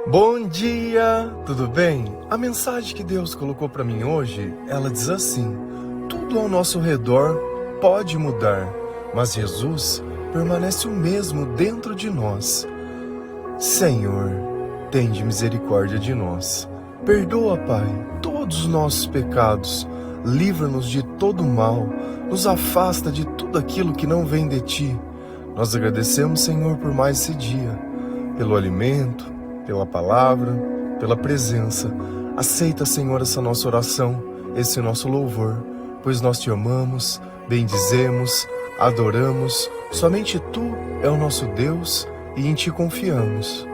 Bom dia, tudo bem? A mensagem que Deus colocou para mim hoje, ela diz assim: tudo ao nosso redor pode mudar, mas Jesus permanece o mesmo dentro de nós. Senhor, tende misericórdia de nós. Perdoa, Pai, todos os nossos pecados. Livra-nos de todo mal. Nos afasta de tudo aquilo que não vem de Ti. Nós agradecemos, Senhor, por mais esse dia, pelo alimento, pela palavra, pela presença. Aceita, Senhor, essa nossa oração, esse nosso louvor, pois nós Te amamos, bendizemos, adoramos. Somente Tu é o nosso Deus e em Ti confiamos.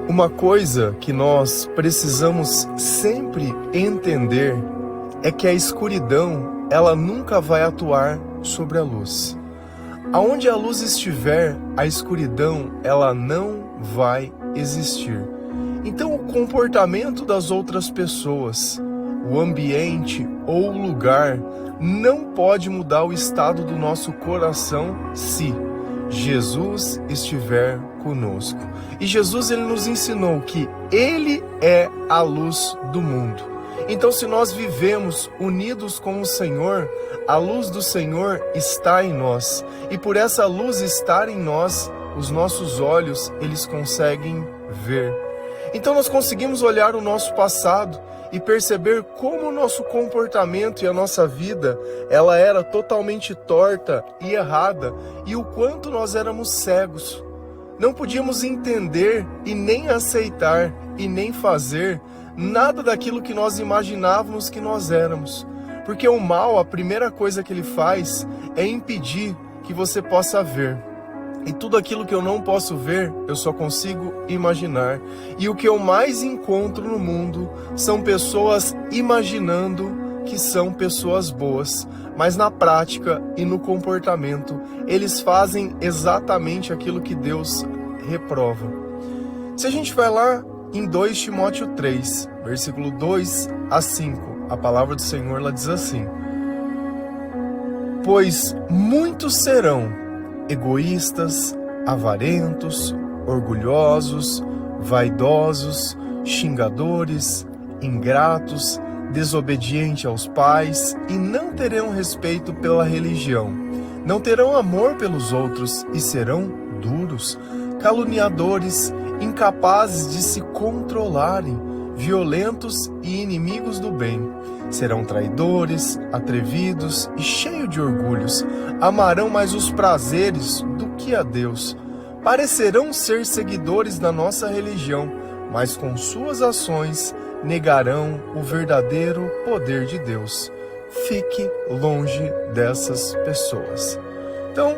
Uma coisa que nós precisamos sempre entender é que a escuridão, ela nunca vai atuar sobre a luz. Aonde a luz estiver, a escuridão, ela não vai existir. Então, o comportamento das outras pessoas, o ambiente ou o lugar, não pode mudar o estado do nosso coração se Jesus estiver conosco. E Jesus, ele nos ensinou que Ele é a luz do mundo. Então, se nós vivemos unidos com o Senhor, a luz do Senhor está em nós. E por essa luz estar em nós, os nossos olhos, eles conseguem ver. Então, nós conseguimos olhar o nosso passado e perceber como o nosso comportamento e a nossa vida, ela era totalmente torta e errada, e o quanto nós éramos cegos. Não podíamos entender e nem aceitar e nem fazer nada daquilo que nós imaginávamos que nós éramos. Porque o mal, a primeira coisa que ele faz é impedir que você possa ver. E tudo aquilo que eu não posso ver, eu só consigo imaginar. E o que eu mais encontro no mundo são pessoas imaginando que são pessoas boas, mas na prática e no comportamento, eles fazem exatamente aquilo que Deus reprova. Se a gente vai lá em 2 Timóteo 3, versículo 2 a 5, a palavra do Senhor ela diz assim: pois muitos serão egoístas, avarentos, orgulhosos, vaidosos, xingadores, ingratos, desobedientes aos pais e não terão respeito pela religião. Não terão amor pelos outros e serão duros, caluniadores, incapazes de se controlarem, violentos e inimigos do bem. Serão traidores, atrevidos e cheios de orgulhos. Amarão mais os prazeres do que a Deus. Parecerão ser seguidores da nossa religião, mas com suas ações negarão o verdadeiro poder de Deus. Fique longe dessas pessoas. Então,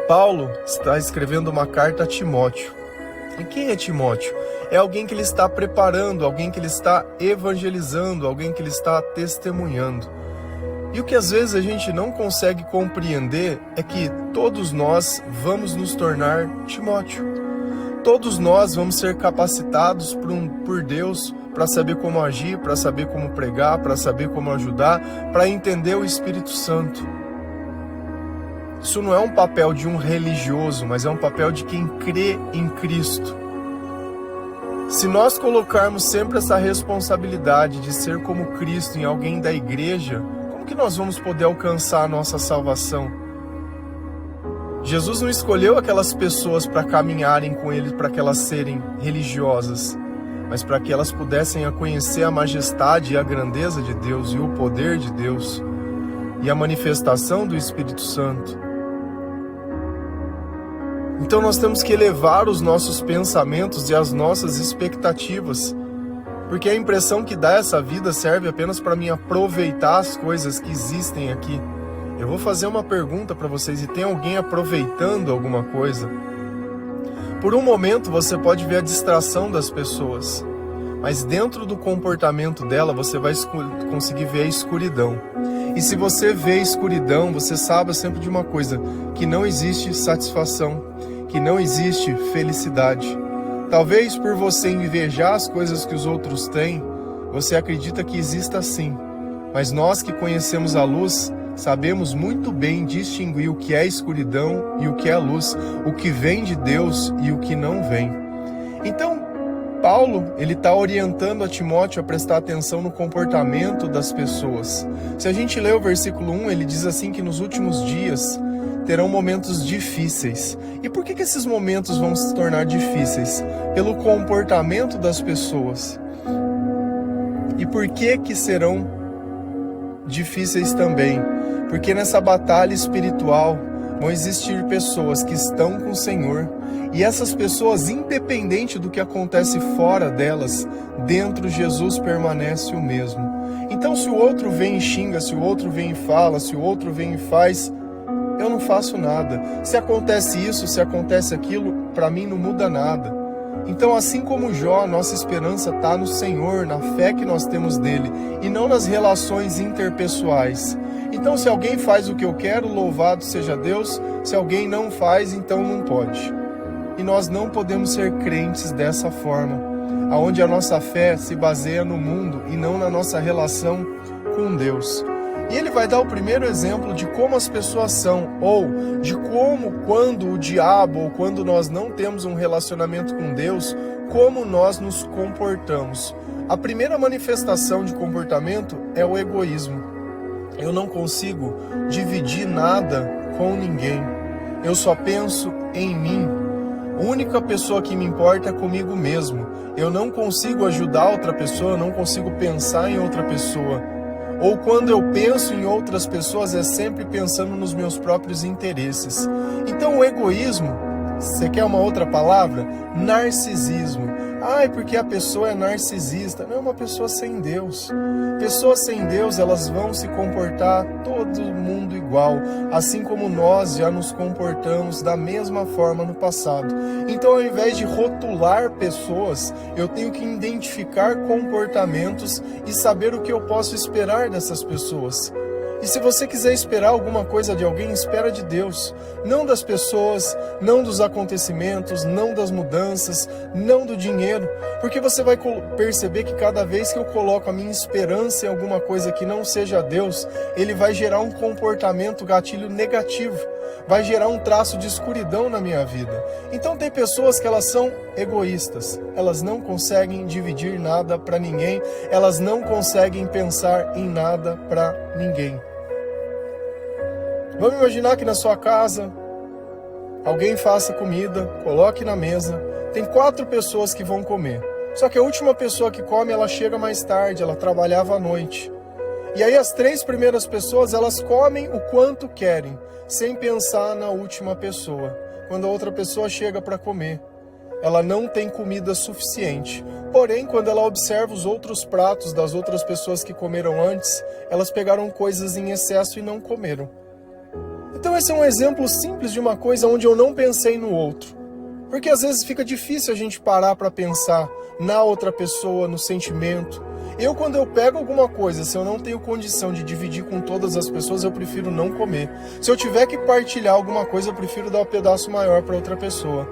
Paulo está escrevendo uma carta a Timóteo. E quem é Timóteo? É alguém que ele está preparando, alguém que ele está evangelizando, alguém que ele está testemunhando. E o que às vezes a gente não consegue compreender é que todos nós vamos nos tornar Timóteo. Todos nós vamos ser capacitados por Deus para saber como agir, para saber como pregar, para saber como ajudar, para entender o Espírito Santo. Isso não é um papel de um religioso, mas é um papel de quem crê em Cristo. Se nós colocarmos sempre essa responsabilidade de ser como Cristo em alguém da igreja, como que nós vamos poder alcançar a nossa salvação? Jesus não escolheu aquelas pessoas para caminharem com Ele, para que elas serem religiosas, mas para que elas pudessem conhecer a majestade e a grandeza de Deus e o poder de Deus e a manifestação do Espírito Santo. Então nós temos que elevar os nossos pensamentos e as nossas expectativas, porque a impressão que dá essa vida serve apenas para mim aproveitar as coisas que existem aqui. Eu vou fazer uma pergunta para vocês: e tem alguém aproveitando alguma coisa? Por um momento você pode ver a distração das pessoas, mas dentro do comportamento dela você vai conseguir ver a escuridão. E se você vê a escuridão, você sabe sempre de uma coisa: que não existe satisfação, que não existe felicidade. Talvez por você invejar as coisas que os outros têm, você acredita que exista sim. Mas nós que conhecemos a luz, sabemos muito bem distinguir o que é escuridão e o que é luz, o que vem de Deus e o que não vem. Então, Paulo, ele está orientando a Timóteo a prestar atenção no comportamento das pessoas. Se a gente ler o versículo 1, ele diz assim que nos últimos dias terão momentos difíceis. E por que esses momentos vão se tornar difíceis? Pelo comportamento das pessoas. E por que serão difíceis também? Porque nessa batalha espiritual vão existir pessoas que estão com o Senhor, e essas pessoas, independente do que acontece fora delas, dentro Jesus permanece o mesmo. Então, se o outro vem e xinga, se o outro vem e fala, se o outro vem e faz, eu não faço nada. Se acontece isso, se acontece aquilo, para mim não muda nada. Então, assim como Jó, nossa esperança está no Senhor, na fé que nós temos dele, e não nas relações interpessoais. Então, se alguém faz o que eu quero, louvado seja Deus. Se alguém não faz, então não pode. E nós não podemos ser crentes dessa forma, onde a nossa fé se baseia no mundo e não na nossa relação com Deus. E ele vai dar o primeiro exemplo de como as pessoas são, ou de como, quando o diabo, ou quando nós não temos um relacionamento com Deus, como nós nos comportamos. A primeira manifestação de comportamento é o egoísmo. Eu não consigo dividir nada com ninguém. Eu só penso em mim. A única pessoa que me importa é comigo mesmo. Eu não consigo ajudar outra pessoa, eu não consigo pensar em outra pessoa. Ou quando eu penso em outras pessoas, é sempre pensando nos meus próprios interesses. Então o egoísmo, você quer uma outra palavra? Narcisismo. Porque a pessoa é narcisista. Não, é uma pessoa sem Deus. Pessoas sem Deus, elas vão se comportar todo mundo igual, assim como nós já nos comportamos da mesma forma no passado. Então, ao invés de rotular pessoas, eu tenho que identificar comportamentos e saber o que eu posso esperar dessas pessoas. E se você quiser esperar alguma coisa de alguém, espera de Deus. Não das pessoas, não dos acontecimentos, não das mudanças, não do dinheiro. Porque você vai perceber que cada vez que eu coloco a minha esperança em alguma coisa que não seja Deus, ele vai gerar um comportamento gatilho negativo. Vai gerar um traço de escuridão na minha vida. Então tem pessoas que elas são egoístas. Elas não conseguem dividir nada para ninguém. Elas não conseguem pensar em nada para ninguém. Vamos imaginar que na sua casa alguém faça comida, coloque na mesa. Tem 4 pessoas que vão comer. Só que a última pessoa que come, ela chega mais tarde, ela trabalhava à noite. E aí as 3 primeiras pessoas, elas comem o quanto querem, sem pensar na última pessoa. Quando a outra pessoa chega para comer, ela não tem comida suficiente. Porém, quando ela observa os outros pratos das outras pessoas que comeram antes, elas pegaram coisas em excesso e não comeram. Então esse é um exemplo simples de uma coisa onde eu não pensei no outro. Porque às vezes fica difícil a gente parar para pensar na outra pessoa, no sentimento. Quando eu pego alguma coisa, se eu não tenho condição de dividir com todas as pessoas, eu prefiro não comer. Se eu tiver que partilhar alguma coisa, eu prefiro dar um pedaço maior para outra pessoa.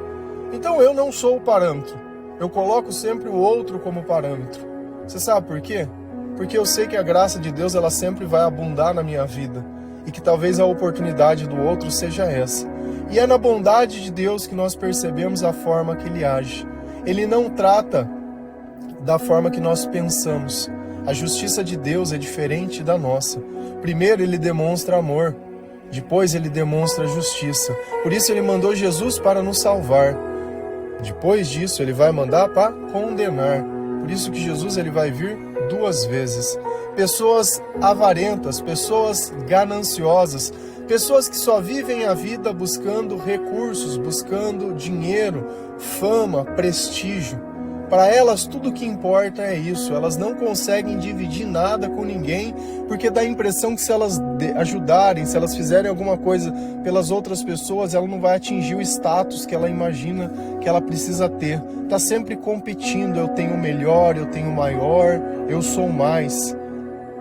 Então eu não sou o parâmetro. Eu coloco sempre o outro como parâmetro. Você sabe por quê? Porque eu sei que a graça de Deus, ela sempre vai abundar na minha vida. E que talvez a oportunidade do outro seja essa. E é na bondade de Deus que nós percebemos a forma que Ele age. Ele não trata da forma que nós pensamos. A justiça de Deus é diferente da nossa. Primeiro Ele demonstra amor, depois Ele demonstra justiça. Por isso Ele mandou Jesus para nos salvar. Depois disso Ele vai mandar para condenar. Por isso que Jesus ele vai vir 2 vezes. Pessoas avarentas, pessoas gananciosas, pessoas que só vivem a vida buscando recursos, buscando dinheiro, fama, prestígio. Para elas tudo que importa é isso, elas não conseguem dividir nada com ninguém, porque dá a impressão que se elas ajudarem, se elas fizerem alguma coisa pelas outras pessoas, ela não vai atingir o status que ela imagina que ela precisa ter. Está sempre competindo, eu tenho o melhor, eu tenho o maior, eu sou mais.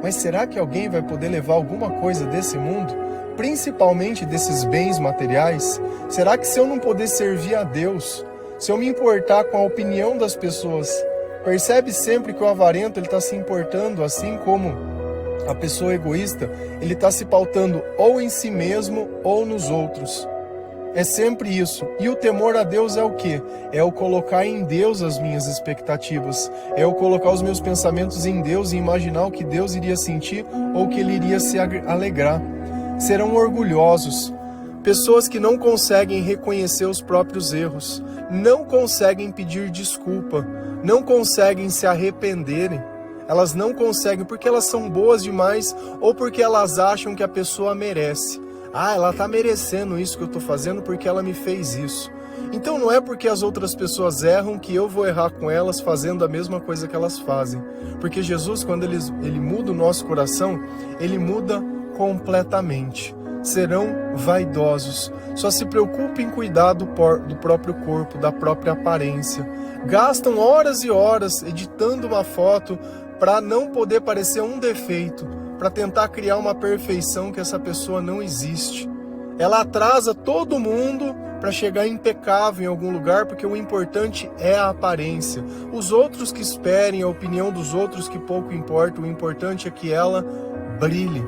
Mas será que alguém vai poder levar alguma coisa desse mundo? Principalmente desses bens materiais? Será que se eu não poder servir a Deus, se eu me importar com a opinião das pessoas, percebe sempre que o avarento está se importando, assim como A pessoa egoísta, ele está se pautando ou em si mesmo ou nos outros. É sempre isso. E o temor a Deus é o quê? É eu colocar em Deus as minhas expectativas. É eu colocar os meus pensamentos em Deus e imaginar o que Deus iria sentir ou que Ele iria se alegrar. Serão orgulhosos. Pessoas que não conseguem reconhecer os próprios erros, não conseguem pedir desculpa, não conseguem se arrependerem. Elas não conseguem porque elas são boas demais ou porque elas acham que a pessoa merece. Ah, ela está merecendo isso que eu estou fazendo porque ela me fez isso. Então não é porque as outras pessoas erram que eu vou errar com elas fazendo a mesma coisa que elas fazem. Porque Jesus, quando ele muda o nosso coração, ele muda completamente. Serão vaidosos. Só se preocupem em cuidar do próprio corpo, da própria aparência. Gastam horas e horas editando uma foto para não poder parecer um defeito, para tentar criar uma perfeição que essa pessoa não existe. Ela atrasa todo mundo para chegar impecável em algum lugar, porque o importante é a aparência. Os outros que esperem, a opinião dos outros que pouco importa, o importante é que ela brilhe.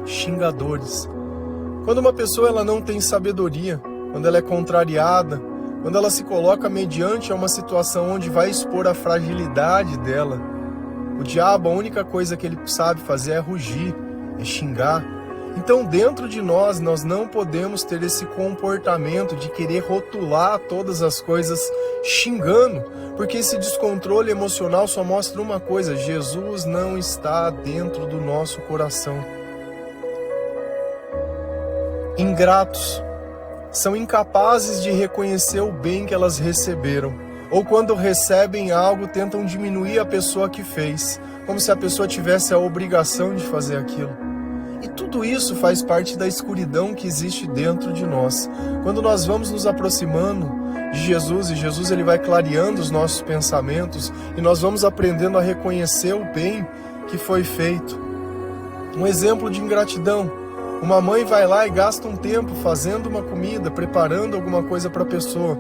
Xingadores. Quando uma pessoa ela não tem sabedoria, quando ela é contrariada, quando ela se coloca mediante a uma situação onde vai expor a fragilidade dela, o diabo, a única coisa que ele sabe fazer é rugir, é xingar. Então dentro de nós não podemos ter esse comportamento de querer rotular todas as coisas xingando, porque esse descontrole emocional só mostra uma coisa: Jesus não está dentro do nosso coração. Ingratos, são incapazes de reconhecer o bem que elas receberam. Ou quando recebem algo, tentam diminuir a pessoa que fez, como se a pessoa tivesse a obrigação de fazer aquilo. E tudo isso faz parte da escuridão que existe dentro de nós. Quando nós vamos nos aproximando de Jesus, e Jesus ele vai clareando os nossos pensamentos, e nós vamos aprendendo a reconhecer o bem que foi feito. Um exemplo de ingratidão: uma mãe vai lá e gasta um tempo fazendo uma comida, preparando alguma coisa para a pessoa.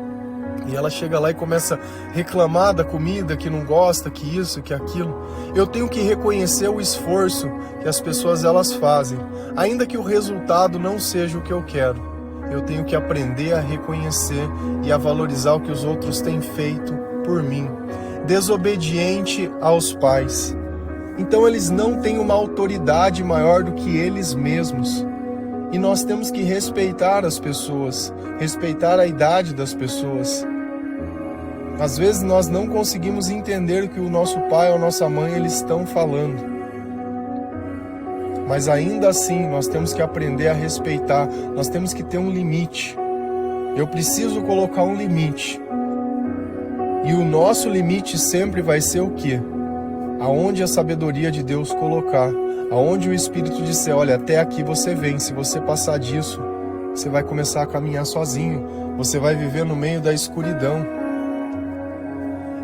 E ela chega lá e começa a reclamar da comida, que não gosta, que isso, que aquilo. Eu tenho que reconhecer o esforço que as pessoas elas fazem, ainda que o resultado não seja o que eu quero. Eu tenho que aprender a reconhecer e a valorizar o que os outros têm feito por mim. Desobediente aos pais. Então eles não têm uma autoridade maior do que eles mesmos. E nós temos que respeitar as pessoas, respeitar a idade das pessoas. Às vezes nós não conseguimos entender o que o nosso pai ou nossa mãe eles estão falando. Mas ainda assim nós temos que aprender a respeitar, nós temos que ter um limite. Eu preciso colocar um limite. E o nosso limite sempre vai ser o quê? Aonde a sabedoria de Deus colocar. Aonde o Espírito disser: olha, até aqui você vem, se você passar disso, você vai começar a caminhar sozinho, você vai viver no meio da escuridão.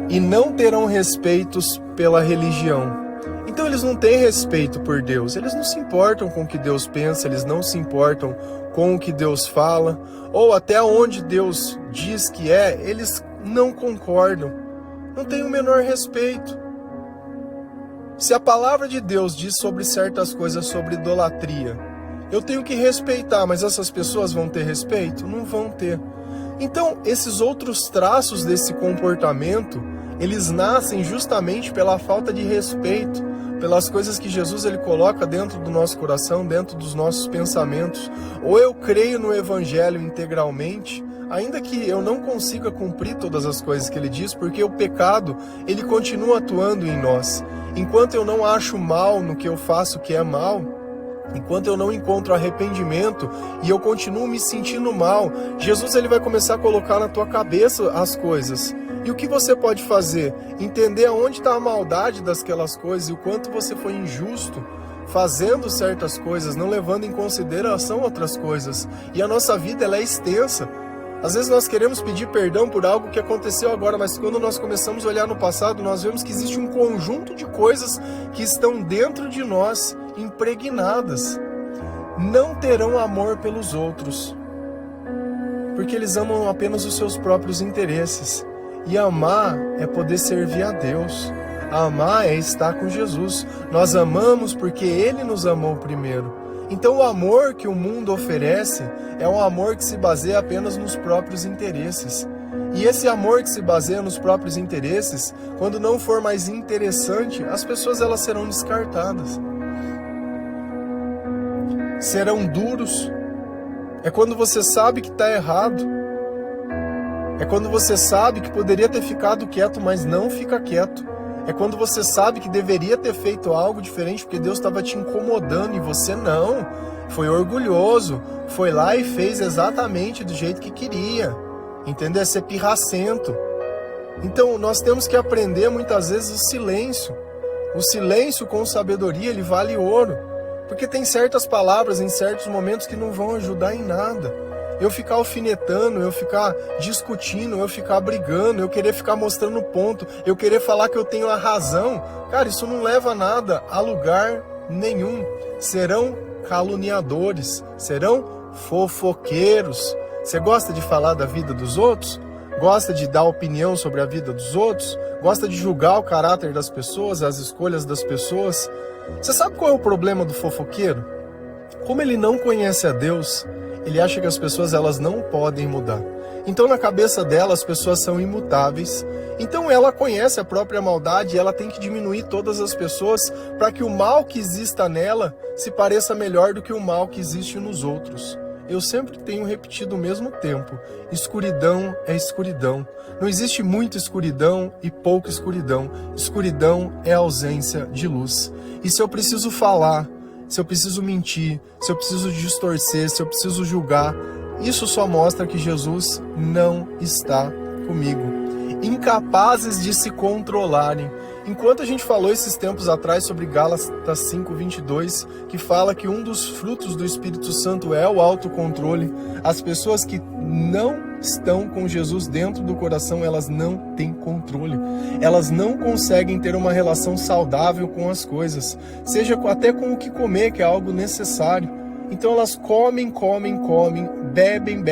E não terão respeitos pela religião. Então eles não têm respeito por Deus, eles não se importam com o que Deus pensa, eles não se importam com o que Deus fala, ou até onde Deus diz que é, eles não concordam, não têm o menor respeito. Se a palavra de Deus diz sobre certas coisas, sobre idolatria, eu tenho que respeitar, mas essas pessoas vão ter respeito? Não vão ter. Então, esses outros traços desse comportamento, eles nascem justamente pela falta de respeito, pelas coisas que Jesus ele coloca dentro do nosso coração, dentro dos nossos pensamentos. Ou eu creio no Evangelho integralmente, ainda que eu não consiga cumprir todas as coisas que ele diz, porque o pecado, ele continua atuando em nós. Enquanto eu não acho mal no que eu faço que é mal, enquanto eu não encontro arrependimento e eu continuo me sentindo mal, Jesus ele vai começar a colocar na tua cabeça as coisas. E o que você pode fazer? Entender aonde está a maldade daquelas coisas e o quanto você foi injusto fazendo certas coisas, não levando em consideração outras coisas. E a nossa vida ela é extensa. Às vezes nós queremos pedir perdão por algo que aconteceu agora, mas quando nós começamos a olhar no passado, nós vemos que existe um conjunto de coisas que estão dentro de nós, impregnadas. Não terão amor pelos outros, porque eles amam apenas os seus próprios interesses. E amar é poder servir a Deus. Amar é estar com Jesus. Nós amamos porque Ele nos amou primeiro. Então o amor que o mundo oferece é um amor que se baseia apenas nos próprios interesses. E esse amor que se baseia nos próprios interesses, quando não for mais interessante, as pessoas elas serão descartadas. Serão duros. É quando você sabe que está errado. É quando você sabe que poderia ter ficado quieto, mas não fica quieto. É quando você sabe que deveria ter feito algo diferente porque Deus estava te incomodando e você não. Foi orgulhoso, foi lá e fez exatamente do jeito que queria. Entendeu? É ser pirracento. Então nós temos que aprender muitas vezes o silêncio. O silêncio com sabedoria, ele vale ouro. Porque tem certas palavras em certos momentos que não vão ajudar em nada. Eu ficar alfinetando, eu ficar discutindo, eu ficar brigando, eu querer ficar mostrando ponto, eu querer falar que eu tenho a razão, cara, isso não leva a nada, a lugar nenhum. Serão caluniadores, serão fofoqueiros. Você gosta de falar da vida dos outros? Gosta de dar opinião sobre a vida dos outros? Gosta de julgar o caráter das pessoas, as escolhas das pessoas? Você sabe qual é o problema do fofoqueiro? Como ele não conhece a Deus, ele acha que as pessoas elas não podem mudar. Então na cabeça dela as pessoas são imutáveis. Então ela conhece a própria maldade e ela tem que diminuir todas as pessoas para que o mal que exista nela se pareça melhor do que o mal que existe nos outros. Eu sempre tenho repetido o mesmo tempo. Escuridão é escuridão. Não existe muita escuridão e pouca escuridão. Escuridão é a ausência de luz. E se eu preciso falar, se eu preciso mentir, se eu preciso distorcer, se eu preciso julgar, isso só mostra que Jesus não está comigo. Incapazes de se controlarem. Enquanto a gente falou esses tempos atrás sobre Gálatas 5:22, que fala que um dos frutos do Espírito Santo é o autocontrole, as pessoas que não estão com Jesus dentro do coração, elas não têm controle. Elas não conseguem ter uma relação saudável com as coisas, seja até com o que comer, que é algo necessário. Então elas comem, bebem.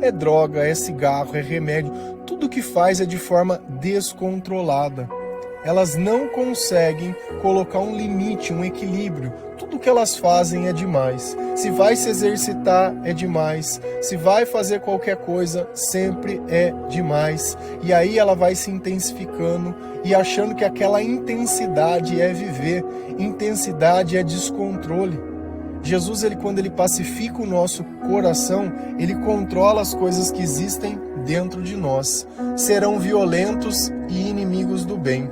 É droga, é cigarro, é remédio. Tudo que faz é de forma descontrolada. Elas não conseguem colocar um limite, um equilíbrio. Tudo que elas fazem é demais. Se vai se exercitar, é demais. Se vai fazer qualquer coisa, sempre é demais. E aí ela vai se intensificando e achando que aquela intensidade é viver. Intensidade é descontrole. Jesus, quando ele pacifica o nosso coração, ele controla as coisas que existem dentro de nós. Serão violentos e inimigos do bem.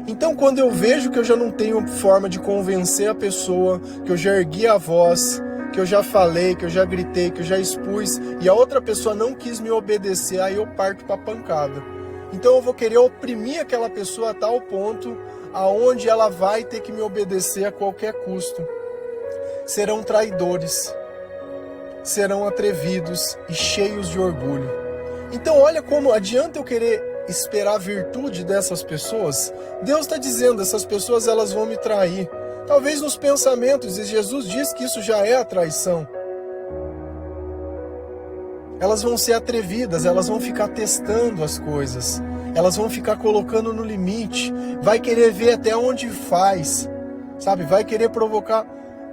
Então, quando eu vejo que eu já não tenho forma de convencer a pessoa, que eu já ergui a voz, que eu já falei, que eu já gritei, que eu já expus, e a outra pessoa não quis me obedecer, aí eu parto para pancada. Então eu vou querer oprimir aquela pessoa a tal ponto aonde ela vai ter que me obedecer a qualquer custo. Serão traidores, serão atrevidos e cheios de orgulho. Então olha como adianta eu querer esperar a virtude dessas pessoas. Deus está dizendo, essas pessoas elas vão me trair. Talvez nos pensamentos, e Jesus diz que isso já é a traição. Elas vão ser atrevidas, elas vão ficar testando as coisas. Elas vão ficar colocando no limite. Vai querer ver até onde faz. Sabe? Vai querer provocar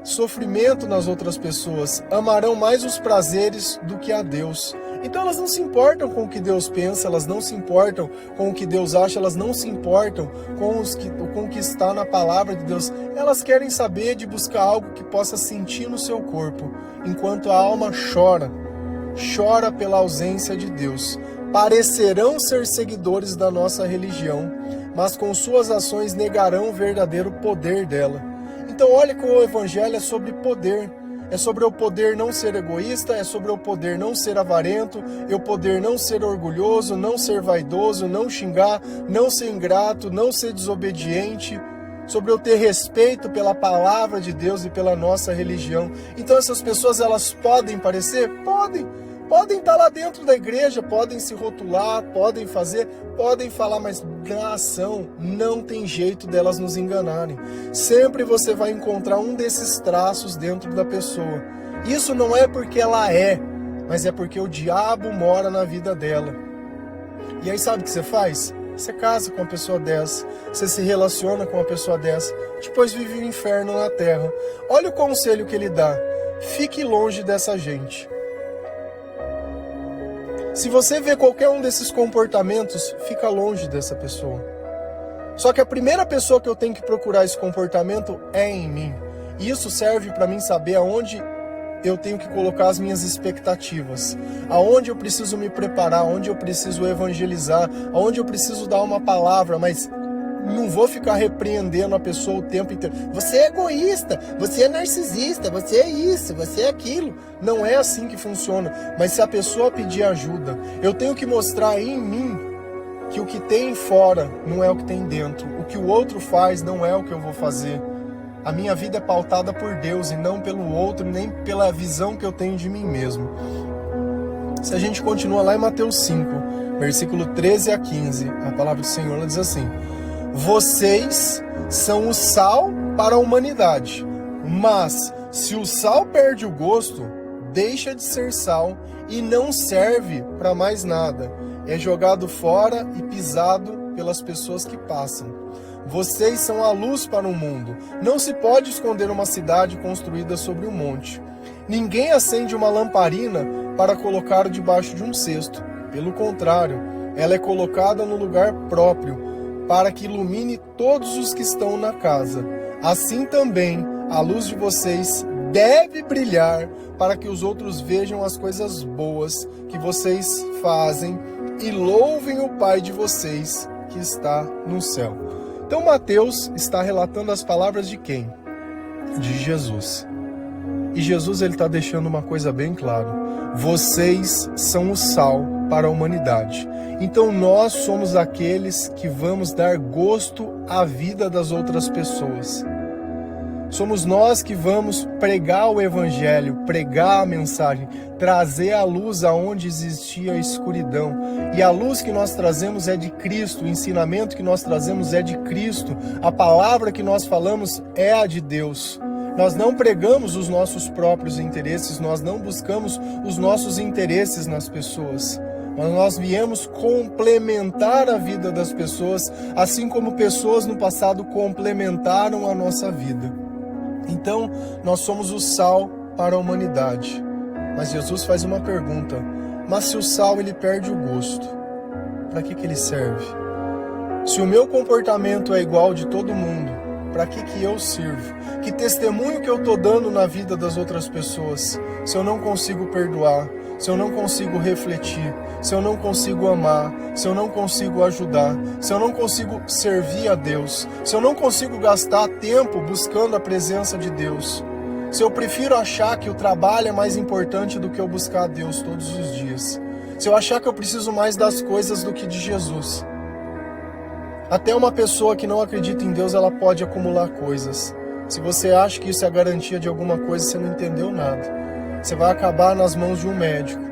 sofrimento nas outras pessoas. Amarão mais os prazeres do que a Deus. Então elas não se importam com o que Deus pensa, elas não se importam com o que Deus acha, elas não se importam com o que está na palavra de Deus. Elas querem saber de buscar algo que possa sentir no seu corpo, enquanto a alma chora pela ausência de Deus. Parecerão ser seguidores da nossa religião, mas com suas ações negarão o verdadeiro poder dela. Então olha que o Evangelho é sobre poder. É sobre eu poder não ser egoísta, é sobre eu poder não ser avarento, eu poder não ser orgulhoso, não ser vaidoso, não xingar, não ser ingrato, não ser desobediente, sobre eu ter respeito pela palavra de Deus e pela nossa religião. Então essas pessoas, elas podem parecer? Podem estar lá dentro da igreja, podem se rotular, podem fazer, podem falar, mas na ação não tem jeito delas nos enganarem. Sempre você vai encontrar um desses traços dentro da pessoa. Isso não é porque ela é, mas é porque o diabo mora na vida dela. E aí sabe o que você faz? Você casa com uma pessoa dessa, você se relaciona com uma pessoa dessa, depois vive o inferno na terra. Olha o conselho que ele dá: fique longe dessa gente. Se você vê qualquer um desses comportamentos, fica longe dessa pessoa. Só que a primeira pessoa que eu tenho que procurar esse comportamento é em mim. E isso serve para mim saber aonde eu tenho que colocar as minhas expectativas, aonde eu preciso me preparar, aonde eu preciso evangelizar, aonde eu preciso dar uma palavra, mas não vou ficar repreendendo a pessoa o tempo inteiro. Você é egoísta, você é narcisista, você é isso, você é aquilo. Não é assim que funciona. Mas se a pessoa pedir ajuda, eu tenho que mostrar em mim que o que tem fora não é o que tem dentro. O que o outro faz não é o que eu vou fazer. A minha vida é pautada por Deus e não pelo outro, nem pela visão que eu tenho de mim mesmo. Se a gente continua lá em Mateus 5, versículo 13 a 15, a palavra do Senhor ela diz assim: vocês são o sal para a humanidade, mas se o sal perde o gosto, deixa de ser sal e não serve para mais nada. É jogado fora e pisado pelas pessoas que passam. Vocês são a luz para o mundo. Não se pode esconder uma cidade construída sobre um monte. Ninguém acende uma lamparina para colocar debaixo de um cesto. Pelo contrário, ela é colocada no lugar próprio, para que ilumine todos os que estão na casa. Assim também, a luz de vocês deve brilhar, para que os outros vejam as coisas boas que vocês fazem e louvem o Pai de vocês que está no céu. Então Mateus está relatando as palavras de quem? De Jesus. E Jesus ele está deixando uma coisa bem clara: vocês são o sal para a humanidade. Então nós somos aqueles que vamos dar gosto à vida das outras pessoas. Somos nós que vamos pregar o evangelho, pregar a mensagem, trazer a luz aonde existia a escuridão. E a luz que nós trazemos é de Cristo, o ensinamento que nós trazemos é de Cristo, a palavra que nós falamos é a de Deus. Nós não pregamos os nossos próprios interesses, nós não buscamos os nossos interesses nas pessoas. Mas nós viemos complementar a vida das pessoas, assim como pessoas no passado complementaram a nossa vida. Então, nós somos o sal para a humanidade. Mas Jesus faz uma pergunta: mas se o sal ele perde o gosto, para que ele serve? Se o meu comportamento é igual de todo mundo, para que eu sirvo? Que testemunho que eu estou dando na vida das outras pessoas, se eu não consigo perdoar, se eu não consigo refletir, se eu não consigo amar, se eu não consigo ajudar, se eu não consigo servir a Deus, se eu não consigo gastar tempo buscando a presença de Deus, se eu prefiro achar que o trabalho é mais importante do que eu buscar a Deus todos os dias, se eu achar que eu preciso mais das coisas do que de Jesus. Até uma pessoa que não acredita em Deus, ela pode acumular coisas. Se você acha que isso é a garantia de alguma coisa, você não entendeu nada. Você vai acabar nas mãos de um médico,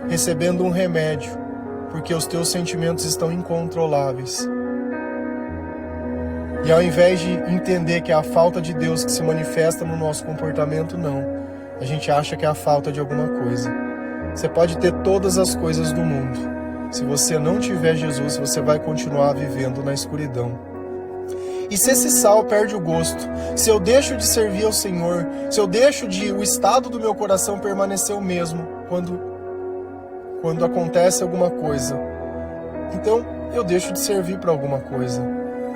recebendo um remédio, porque os teus sentimentos estão incontroláveis. E ao invés de entender que é a falta de Deus que se manifesta no nosso comportamento, não. A gente acha que é a falta de alguma coisa. Você pode ter todas as coisas do mundo. Se você não tiver Jesus, você vai continuar vivendo na escuridão. E se esse sal perde o gosto, se eu deixo de servir ao Senhor, se eu deixo de o estado do meu coração permanecer o mesmo quando acontece alguma coisa, então eu deixo de servir para alguma coisa.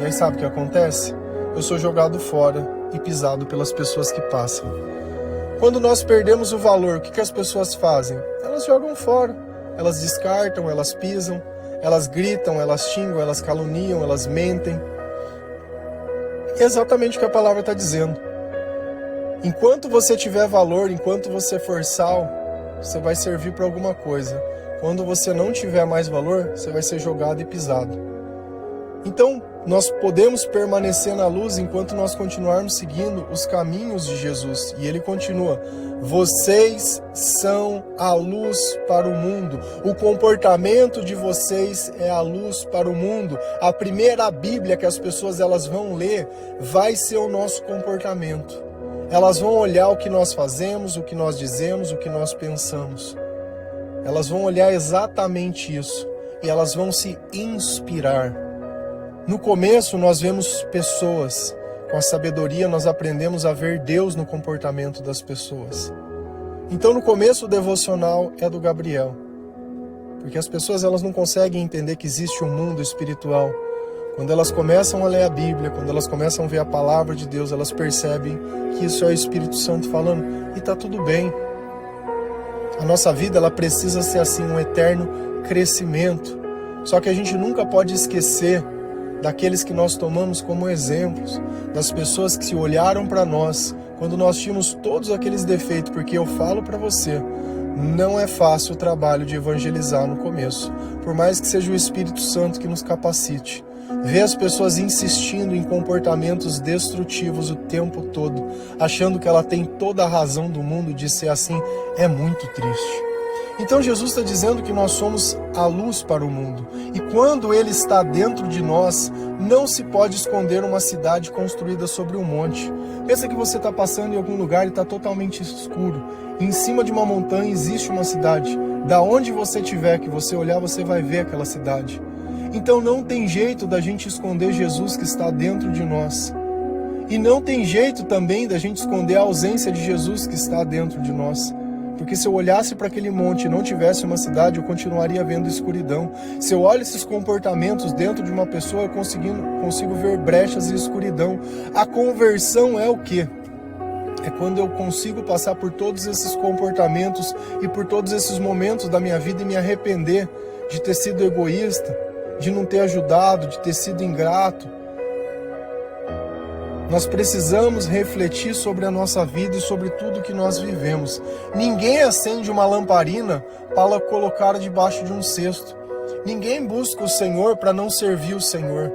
E aí sabe o que acontece? Eu sou jogado fora e pisado pelas pessoas que passam. Quando nós perdemos o valor, o que as pessoas fazem? Elas jogam fora, elas descartam, elas pisam, elas gritam, elas xingam, elas caluniam, elas mentem. É exatamente o que a palavra está dizendo. Enquanto você tiver valor, enquanto você for sal, você vai servir para alguma coisa. Quando você não tiver mais valor, você vai ser jogado e pisado. Então, nós podemos permanecer na luz enquanto nós continuarmos seguindo os caminhos de Jesus. E ele continua: vocês são a luz para o mundo. O comportamento de vocês é a luz para o mundo. A primeira Bíblia que as pessoas elas vão ler vai ser o nosso comportamento. Elas vão olhar o que nós fazemos, o que nós dizemos, o que nós pensamos. Elas vão olhar exatamente isso. E elas vão se inspirar. No começo nós vemos pessoas, com a sabedoria nós aprendemos a ver Deus no comportamento das pessoas. Então no começo o devocional é do Gabriel, porque as pessoas elas não conseguem entender que existe um mundo espiritual. Quando elas começam a ler a Bíblia, quando elas começam a ver a palavra de Deus, elas percebem que isso é o Espírito Santo falando, e está tudo bem. A nossa vida ela precisa ser assim, um eterno crescimento. Só que a gente nunca pode esquecer daqueles que nós tomamos como exemplos, das pessoas que se olharam para nós, quando nós tínhamos todos aqueles defeitos, porque eu falo para você, não é fácil o trabalho de evangelizar no começo, por mais que seja o Espírito Santo que nos capacite. Ver as pessoas insistindo em comportamentos destrutivos o tempo todo, achando que ela tem toda a razão do mundo de ser assim, é muito triste. Então Jesus está dizendo que nós somos a luz para o mundo. E quando Ele está dentro de nós, não se pode esconder uma cidade construída sobre um monte. Pensa que você está passando em algum lugar e está totalmente escuro. E em cima de uma montanha existe uma cidade. Da onde você estiver, que você olhar, você vai ver aquela cidade. Então não tem jeito da gente esconder Jesus que está dentro de nós. E não tem jeito também da gente esconder a ausência de Jesus que está dentro de nós. Porque se eu olhasse para aquele monte e não tivesse uma cidade, eu continuaria vendo escuridão. Se eu olho esses comportamentos dentro de uma pessoa, eu consigo ver brechas e escuridão. A conversão é o quê? É quando eu consigo passar por todos esses comportamentos e por todos esses momentos da minha vida e me arrepender de ter sido egoísta, de não ter ajudado, de ter sido ingrato. Nós precisamos refletir sobre a nossa vida e sobre tudo que nós vivemos. Ninguém acende uma lamparina para colocar debaixo de um cesto. Ninguém busca o Senhor para não servir o Senhor.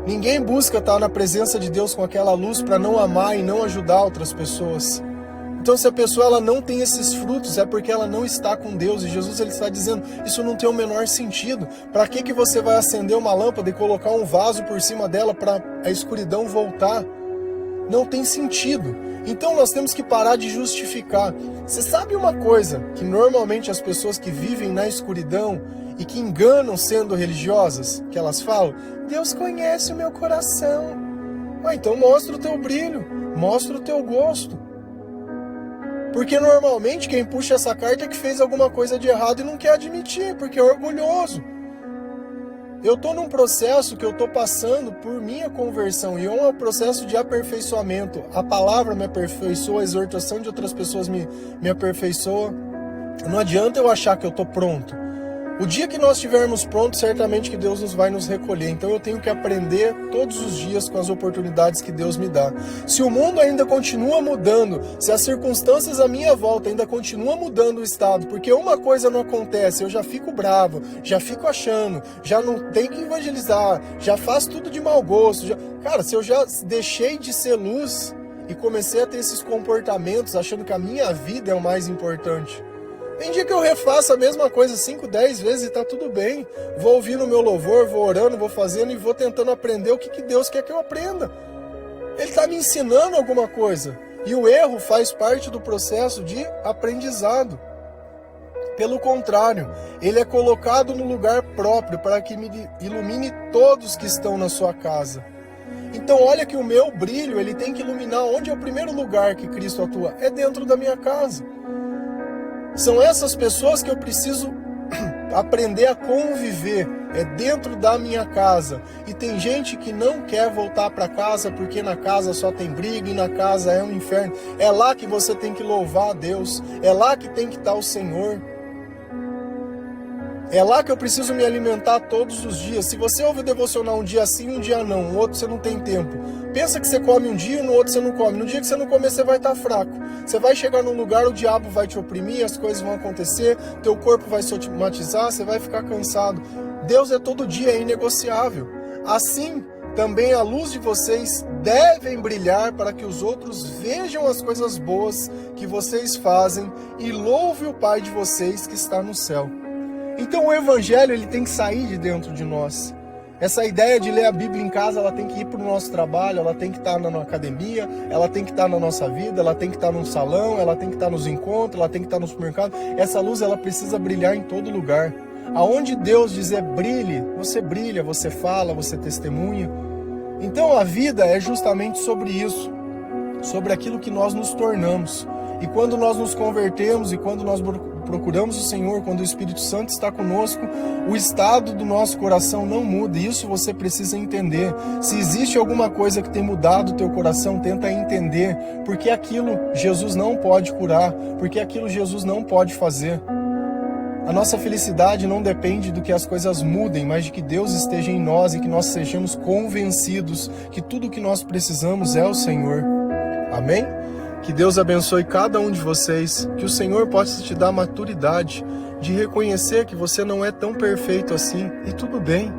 Ninguém busca estar na presença de Deus com aquela luz para não amar e não ajudar outras pessoas. Então se a pessoa ela não tem esses frutos, é porque ela não está com Deus. E Jesus ele está dizendo, isso não tem o menor sentido. Para que você vai acender uma lâmpada e colocar um vaso por cima dela para a escuridão voltar? Não tem sentido. Então nós temos que parar de justificar. Você sabe uma coisa, que normalmente as pessoas que vivem na escuridão e que enganam sendo religiosas, que elas falam, Deus conhece o meu coração. Então mostra o teu brilho, mostra o teu gosto. Porque normalmente quem puxa essa carta é que fez alguma coisa de errado e não quer admitir, porque é orgulhoso. Eu estou num processo que eu estou passando por minha conversão, e é um processo de aperfeiçoamento. A palavra me aperfeiçoa, a exortação de outras pessoas me aperfeiçoa. Não adianta eu achar que eu estou pronto. O dia que nós estivermos prontos, certamente que Deus vai nos recolher. Então eu tenho que aprender todos os dias com as oportunidades que Deus me dá. Se o mundo ainda continua mudando, se as circunstâncias à minha volta ainda continuam mudando o estado, porque uma coisa não acontece, eu já fico bravo, já fico achando, já não tenho que evangelizar, já faço tudo de mau gosto. Cara, se eu já deixei de ser luz e comecei a ter esses comportamentos, achando que a minha vida é o mais importante, tem dia que eu refaço a mesma coisa 5, 10 vezes e tá tudo bem. Vou ouvindo o meu louvor, vou orando, vou fazendo e vou tentando aprender o que Deus quer que eu aprenda. Ele tá me ensinando alguma coisa. E o erro faz parte do processo de aprendizado. Pelo contrário, ele é colocado no lugar próprio para que me ilumine todos que estão na sua casa. Então olha que o meu brilho ele tem que iluminar onde é o primeiro lugar que Cristo atua. É dentro da minha casa. São essas pessoas que eu preciso aprender a conviver, é dentro da minha casa. E tem gente que não quer voltar para casa porque na casa só tem briga e na casa é um inferno. É lá que você tem que louvar a Deus, é lá que tem que estar o Senhor. É lá que eu preciso me alimentar todos os dias. Se você ouve o devocional um dia sim, um dia não, no outro você não tem tempo. Pensa que você come um dia, no outro você não come. No dia que você não comer, você vai estar fraco. Você vai chegar num lugar, o diabo vai te oprimir, as coisas vão acontecer, teu corpo vai somatizar, você vai ficar cansado. Deus é todo dia, é inegociável. Assim, também a luz de vocês devem brilhar para que os outros vejam as coisas boas que vocês fazem e louve o Pai de vocês que está no céu. Então o Evangelho ele tem que sair de dentro de nós. Essa ideia de ler a Bíblia em casa, ela tem que ir para o nosso trabalho, ela tem que estar na academia, ela tem que estar na nossa vida, ela tem que estar num salão, ela tem que estar nos encontros, ela tem que estar no supermercado. Essa luz ela precisa brilhar em todo lugar. Aonde Deus dizer brilhe, você fala, você testemunha. Então a vida é justamente sobre isso, sobre aquilo que nós nos tornamos. E quando nós nos convertemos e quando nós procuramos o Senhor, quando o Espírito Santo está conosco, o estado do nosso coração não muda. E isso você precisa entender. Se existe alguma coisa que tem mudado o teu coração, tenta entender. Porque aquilo Jesus não pode curar, porque aquilo Jesus não pode fazer. A nossa felicidade não depende do que as coisas mudem, mas de que Deus esteja em nós e que nós sejamos convencidos que tudo o que nós precisamos é o Senhor. Amém? Que Deus abençoe cada um de vocês, que o Senhor possa te dar maturidade de reconhecer que você não é tão perfeito assim, e tudo bem.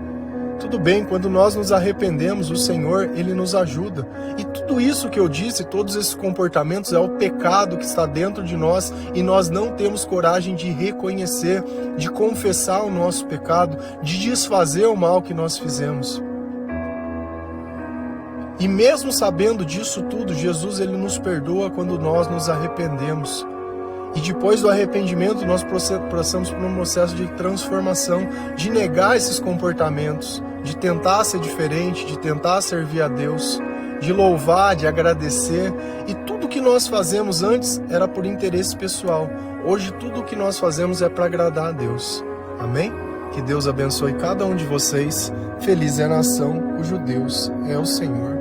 Tudo bem, quando nós nos arrependemos, o Senhor, Ele nos ajuda. E tudo isso que eu disse, todos esses comportamentos, é o pecado que está dentro de nós e nós não temos coragem de reconhecer, de confessar o nosso pecado, de desfazer o mal que nós fizemos. E mesmo sabendo disso tudo, Jesus ele nos perdoa quando nós nos arrependemos. E depois do arrependimento, nós passamos por um processo de transformação, de negar esses comportamentos, de tentar ser diferente, de tentar servir a Deus, de louvar, de agradecer. E tudo que nós fazemos antes era por interesse pessoal. Hoje, tudo que nós fazemos é para agradar a Deus. Amém? Que Deus abençoe cada um de vocês. Feliz é a nação cujo Deus é o Senhor.